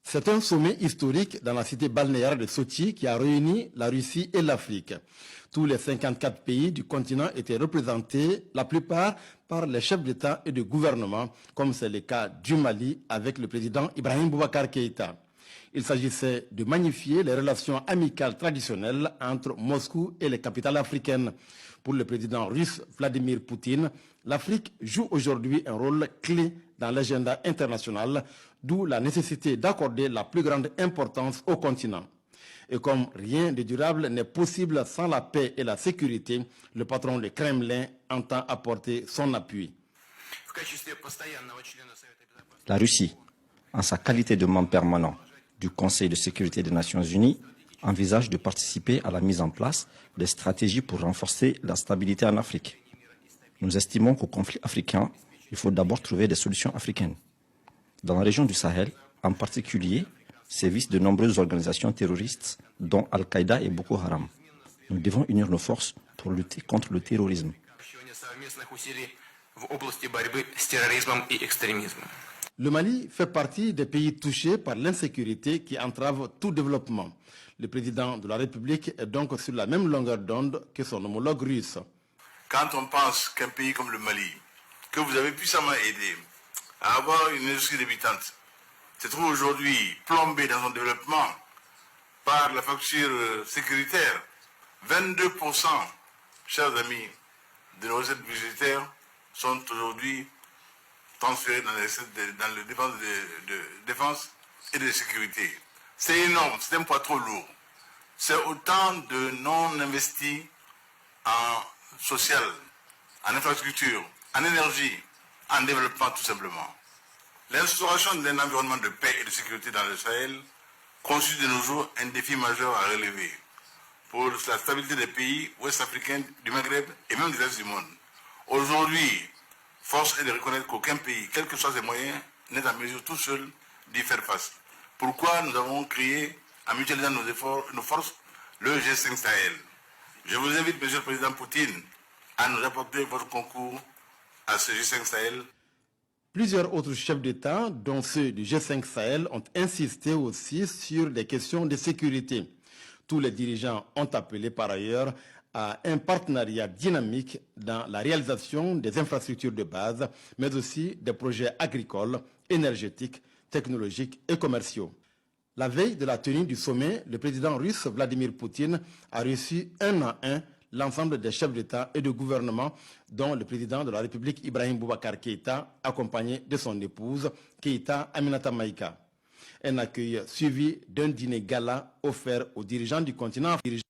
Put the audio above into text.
C'est un sommet historique dans la cité balnéaire de Sotchi qui a réuni la Russie et l'Afrique. Tous les 54 pays du continent étaient représentés, la plupart par les chefs d'État et de gouvernement, comme c'est le cas du Mali avec le président Ibrahim Boubacar Keïta. Il s'agissait de magnifier les relations amicales traditionnelles entre Moscou et les capitales africaines. Pour le président russe Vladimir Poutine, l'Afrique joue aujourd'hui un rôle clé dans l'agenda international, d'où la nécessité d'accorder la plus grande importance au continent. Et comme rien de durable n'est possible sans la paix et la sécurité, le patron du Kremlin entend apporter son appui. La Russie, en sa qualité de membre permanent du Conseil de sécurité des Nations Unies, envisage de participer à la mise en place des stratégies pour renforcer la stabilité en Afrique. Nous estimons qu'au conflit africain, il faut d'abord trouver des solutions africaines. Dans la région du Sahel, en particulier, sévissent de nombreuses organisations terroristes, dont Al-Qaïda et Boko Haram. Nous devons unir nos forces pour lutter contre le terrorisme. Le Mali fait partie des pays touchés par l'insécurité qui entrave tout développement. Le président de la République est donc sur la même longueur d'onde que son homologue russe. Quand on pense qu'un pays comme le Mali, que vous avez puissamment aidé à avoir une industrie débutante, se trouve aujourd'hui plombé dans son développement par la facture sécuritaire, 22%, chers amis, de nos recettes budgétaires sont aujourd'hui transférés dans les dépenses de défense et de sécurité. C'est énorme, c'est un poids trop lourd. C'est autant de non investis en social, en infrastructure, en énergie, en développement tout simplement. L'instauration d'un environnement de paix et de sécurité dans le Sahel constitue de nos jours un défi majeur à relever pour la stabilité des pays ouest-africains, du Maghreb et même du reste du monde. Aujourd'hui, force est de reconnaître qu'aucun pays, quels que soient ses moyens, n'est en mesure tout seul d'y faire face. Pourquoi nous avons créé, en mutualisant nos efforts, nos forces, le G5 Sahel. Je vous invite, Monsieur le Président Poutine, à nous apporter votre concours à ce G5 Sahel. Plusieurs autres chefs d'État, dont ceux du G5 Sahel, ont insisté aussi sur les questions de sécurité. Tous les dirigeants ont appelé par ailleurs à un partenariat dynamique dans la réalisation des infrastructures de base, mais aussi des projets agricoles, énergétiques, technologiques et commerciaux. La veille de la tenue du sommet, le président russe Vladimir Poutine a reçu un à un l'ensemble des chefs d'État et de gouvernement, dont le président de la République Ibrahim Boubacar Keïta, accompagné de son épouse Keïta Aminata Maïka. Un accueil suivi d'un dîner gala offert aux dirigeants du continent africain.